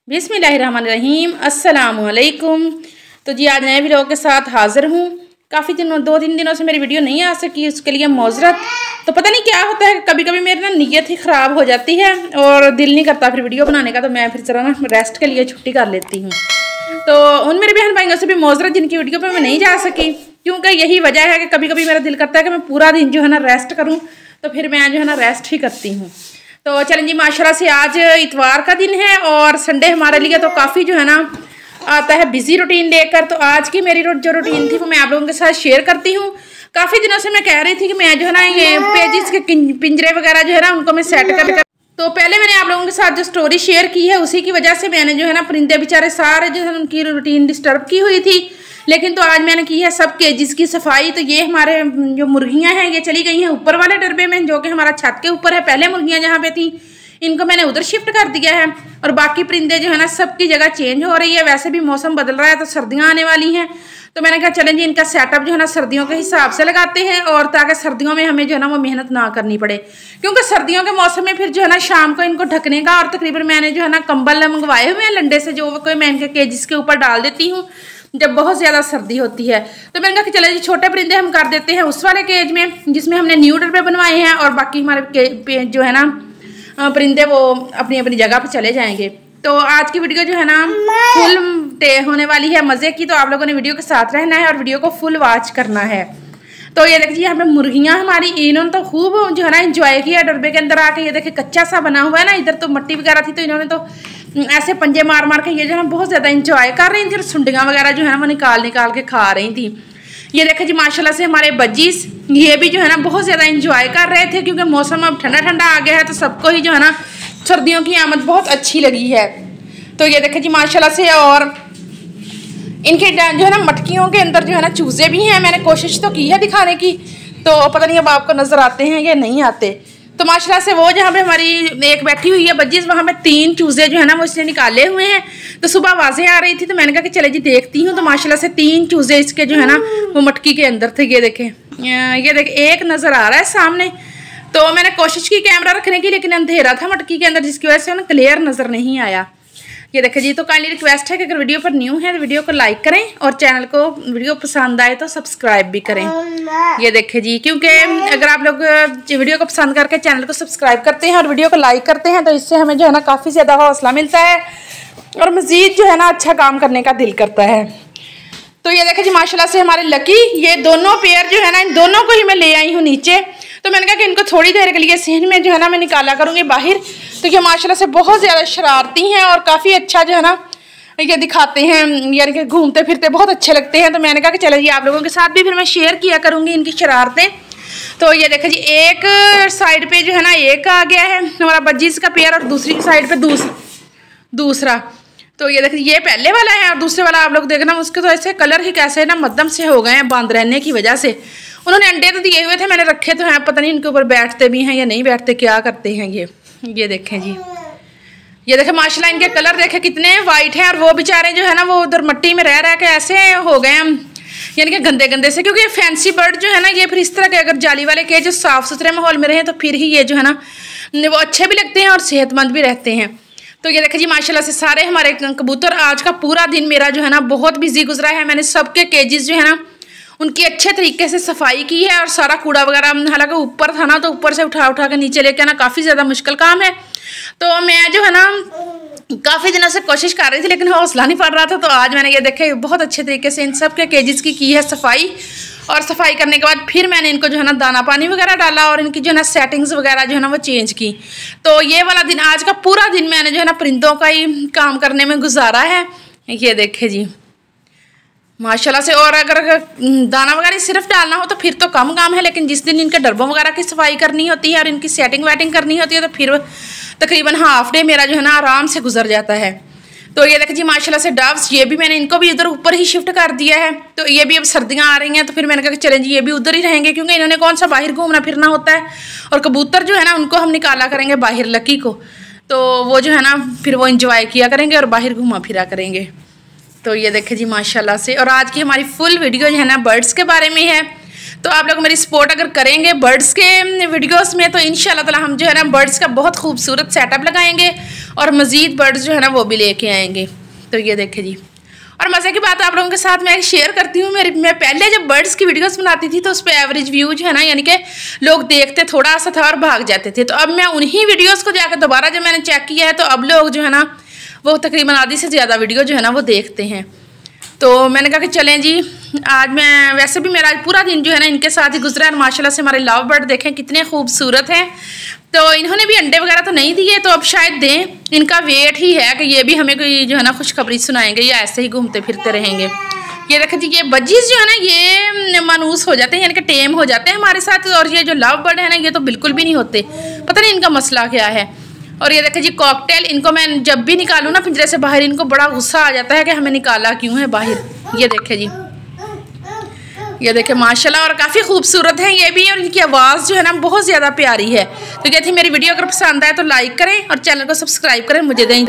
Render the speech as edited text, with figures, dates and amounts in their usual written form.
बिस्मिल्लाहिर्रहमानिर्रहीम, अस्सलामुअलैकुम। तो जी आज नए वीडियो के साथ हाज़िर हूँ। काफ़ी दो तीन दिनों से मेरी वीडियो नहीं आ सकी, उसके लिए मौज़रत। तो पता नहीं क्या होता है, कभी कभी मेरी ना नीयत ही ख़राब हो जाती है और दिल नहीं करता फिर वीडियो बनाने का, तो मैं फिर जरा ना रेस्ट के लिए छुट्टी कर लेती हूँ। तो उन मेरे बहन भाइयों से भी मौज़रत जिनकी वीडियो पर मैं नहीं जा सकी, क्योंकि यही वजह है कि कभी कभी मेरा दिल करता है कि मैं पूरा दिन जो है ना रेस्ट करूँ, तो फिर मैं जो है ना रेस्ट ही करती हूँ। तो चलें जी, माशाल्लाह से आज इतवार का दिन है और संडे हमारे लिए तो काफ़ी जो है ना आता है बिजी रूटीन लेकर। तो आज की मेरी जो रूटीन थी वो मैं आप लोगों के साथ शेयर करती हूँ। काफ़ी दिनों से मैं कह रही थी कि मैं जो है ना ये पेजिस के पिंजरे वगैरह जो है ना उनको मैं सेट कर, तो पहले मैंने आप लोगों के साथ जो स्टोरी शेयर की है उसी की वजह से मैंने जो है ना परिंदे बेचारे सारे जो है उनकी रूटीन डिस्टर्ब की हुई थी। लेकिन तो आज मैंने की है सब केजिस की सफाई। तो ये हमारे जो मुर्गियां हैं ये चली गई हैं ऊपर वाले डरबे में, जो कि हमारा छत के ऊपर है। पहले मुर्गियां जहाँ पे थी इनको मैंने उधर शिफ्ट कर दिया है और बाकी परिंदे जो है ना सबकी जगह चेंज हो रही है। वैसे भी मौसम बदल रहा है तो सर्दियाँ आने वाली हैं, तो मैंने कहा चलें जी इनका सेटअप जो है ना सर्दियों के हिसाब से लगाते हैं, और ताकि सर्दियों में हमें जो है ना वो मेहनत ना करनी पड़े। क्योंकि सर्दियों के मौसम में फिर जो है ना शाम को इनको ढकने का, और तकरीबन मैंने जो है ना कंबल मंगवाए हुए हैं लंडे से, जो कोई मैं इनके केजिस के ऊपर डाल देती हूँ जब बहुत ज़्यादा सर्दी होती है। तो मैंने कहा कि चले जी छोटे परिंदे हम कर देते हैं उस वाले केज में जिसमें हमने न्यू डब्बे बनवाए हैं, और बाकी हमारे जो है ना परिंदे वो अपनी अपनी जगह पर चले जाएंगे। तो आज की वीडियो जो है ना फुल होने वाली है मज़े की, तो आप लोगों ने वीडियो के साथ रहना है और वीडियो को फुल वॉच करना है। तो ये देखिए यहाँ पे मुर्गियाँ हमारी, इन्होंने तो खूब जो है ना इंजॉय किया डब्बे के अंदर आके। ये देखिए कच्चा सा बना हुआ है ना, इधर तो मट्टी वगैरह थी तो इन्होंने तो ऐसे पंजे मार मार के ये जो है ना बहुत ज़्यादा इंजॉय कर रही थी, और सुंडियाँ वगैरह जो है ना वो निकाल के खा रही थी। ये देखिए जी माशाल्लाह से हमारे बज्जीस ये भी जो है ना बहुत ज़्यादा इंजॉय कर रहे थे, क्योंकि मौसम अब ठंडा ठंडा आ गया है तो सबको ही जो है ना सर्दियों की आमद बहुत अच्छी लगी है। तो ये देखिए जी माशाल्लाह से, और इनके जो है ना मटकियों के अंदर जो है ना चूज़े भी हैं। मैंने कोशिश तो की है दिखाने की, तो पता नहीं अब आपको नज़र आते हैं या नहीं आते। तो माशाल्लाह से वो जहाँ पे हमारी एक बैठी हुई है बज्जीस, वहाँ पे 3 चूज़े जो है ना वो इसने निकाले हुए हैं। तो सुबह आवाज़ें आ रही थी तो मैंने कहा कि चले जी देखती हूँ। तो माशाल्लाह से 3 चूज़े इसके जो है ना वो मटकी के अंदर थे। ये देखें एक नज़र आ रहा है सामने। तो मैंने कोशिश की कैमरा रखने की, लेकिन अंधेरा था मटकी के अंदर जिसकी वजह से ना क्लियर नज़र नहीं आया। ये देखिए जी, तो काइंडली रिक्वेस्ट है कि अगर वीडियो पर न्यू है तो वीडियो को लाइक करें और चैनल को वीडियो पसंद आए तो सब्सक्राइब भी करें। ये देखिए जी, क्योंकि अगर आप लोग वीडियो को पसंद करके चैनल को सब्सक्राइब करते हैं और वीडियो को लाइक करते हैं तो इससे हमें जो है ना काफ़ी ज़्यादा हौसला मिलता है और मज़ीद जो है ना अच्छा काम करने का दिल करता है। तो ये देखिए जी माशाल्लाह से हमारे लकी ये दोनों पेयर जो है ना, इन दोनों को ही मैं ले आई हूँ नीचे। तो मैंने कहा कि इनको थोड़ी देर के लिए सीन में जो है ना मैं निकाला करूँगी बाहर। तो ये माशाल्लाह से बहुत ज़्यादा शरारती हैं और काफ़ी अच्छा जो है ना ये दिखाते हैं, यानी कि घूमते फिरते बहुत अच्छे लगते हैं। तो मैंने कहा कि चलो जी आप लोगों के साथ भी फिर मैं शेयर किया करूँगी इनकी शरारतें। तो ये देखिए जी एक साइड पे जो है ना एक आ गया है हमारा बज्जीस का पेयर, और दूसरी साइड पे दूसरा। तो ये देखिए ये पहले वाला है और दूसरे वाला आप लोग देखना उसके तो ऐसे कलर ही कैसे ना मध्यम से हो गए हैं बंद रहने की वजह से। उन्होंने अंडे तो दिए हुए थे, मैंने रखे तो हैं, पता नहीं इनके ऊपर बैठते भी हैं या नहीं बैठते, क्या करते हैं ये देखें जी। ये देखें माशाल्लाह इनके कलर देखें कितने वाइट हैं, और वो बेचारे जो है ना वो उधर मट्टी में रह के ऐसे हो गए हैं, यानी कि गंदे गंदे से। क्योंकि ये फैंसी बर्ड जो है ना ये फिर इस तरह के अगर जाली वाले के जो साफ़ सुथरे माहौल में रहें तो फिर ही ये जो है ना वो अच्छे भी लगते हैं और सेहतमंद भी रहते हैं। तो ये देखिए जी माशाल्लाह से सारे हमारे कबूतर, आज का पूरा दिन मेरा जो है ना बहुत बिजी गुजरा है। मैंने सबके केजेस जो है ना उनकी अच्छे तरीके से सफाई की है, और सारा कूड़ा वगैरह हालांकि ऊपर था ना तो ऊपर से उठा के नीचे लेके आना काफ़ी ज़्यादा मुश्किल काम है। तो मैं जो है ना काफ़ी दिनों से कोशिश कर रही थी लेकिन हौसला नहीं पड़ रहा था। तो आज मैंने ये देखे बहुत अच्छे तरीके से इन सब के केजेस की है सफाई, और सफाई करने के बाद फिर मैंने इनको जो है ना दाना पानी वगैरह डाला और इनकी जो है ना सेटिंग्स वगैरह जो है ना वो चेंज की। तो ये वाला दिन, आज का पूरा दिन मैंने जो है ना परिंदों का ही काम करने में गुजारा है। ये देखे जी माशाल्लाह से, और अगर दाना वगैरह सिर्फ डालना हो तो फिर तो कम काम है, लेकिन जिस दिन इनके डब्बों वगैरह की सफाई करनी होती है और इनकी सेटिंग वेटिंग करनी होती है तो फिर तकरीबन हाफ डे मेरा जो है ना आराम से गुजर जाता है। तो ये देखिए जी माशाल्लाह से डव्स ये भी मैंने इनको भी उधर ऊपर ही शिफ्ट कर दिया है। तो ये भी अब सर्दियाँ आ रही हैं तो फिर मैंने कहा कि चलें जी ये भी उधर ही रहेंगे, क्योंकि इन्होंने कौन सा बाहर घूमना फिरना होता है। और कबूतर जो है ना उनको हम निकाला करेंगे बाहर लकी को, तो वो जो है ना फिर वो इंजॉय किया करेंगे और बाहर घूमा फिरा करेंगे। तो ये देखिए जी माशाल्लाह से, और आज की हमारी फुल वीडियो जो है ना बर्ड्स के बारे में है। तो आप लोग मेरी सपोर्ट अगर करेंगे बर्ड्स के वीडियोस में तो इंशाल्लाह ताला हम जो है ना बर्ड्स का बहुत खूबसूरत सेटअप लगाएंगे और मज़ीद बर्ड्स जो है ना वो भी लेके आएंगे। तो ये देखें जी। और मज़े की बात आप लोगों के साथ मैं शेयर करती हूँ। मैं पहले जब बर्ड्स की वीडियोस बनाती थी तो उस पर एवरेज व्यू जो है ना, यानी कि लोग देखते थोड़ा सा था और भाग जाते थे। तो अब मैं उन्हीं वीडियोस को जाकर दोबारा जब मैंने चेक किया है तो अब लोग जो है ना वो तकरीबन आधी से ज़्यादा वीडियो जो है ना वो देखते हैं। तो मैंने कहा कि चलें जी, आज मैं वैसे भी मेरा पूरा दिन जो है ना इनके साथ ही गुजरा है। माशाल्लाह से हमारे लव बर्ड देखें कितने खूबसूरत हैं। तो इन्होंने भी अंडे वगैरह तो नहीं दिए, तो अब शायद दें। इनका वेट ही है कि ये भी हमें कोई जो है ना खुशखबरी सुनाएंगे या ऐसे ही घूमते फिरते रहेंगे। ये देखें जी, ये बजीज जो है ना ये मानूस हो जाते हैं, यानी कि टेम हो जाते हैं हमारे साथ। और ये जो लव बर्ड है ना ये तो बिल्कुल भी नहीं होते, पता नहीं इनका मसला क्या है। और ये देखें जी कॉकटेल, इनको मैं जब भी निकालूँ ना पिंजरे से बाहर इनको बड़ा गुस्सा आ जाता है कि हमें निकाला क्यों है बाहर। ये देखें जी, ये देखें माशाल्लाह, और काफ़ी खूबसूरत हैं ये भी। और इनकी आवाज़ जो है ना बहुत ज़्यादा प्यारी है। तो ये थी मेरी वीडियो, अगर पसंद आए तो लाइक करें और चैनल को सब्सक्राइब करें। मुझे दें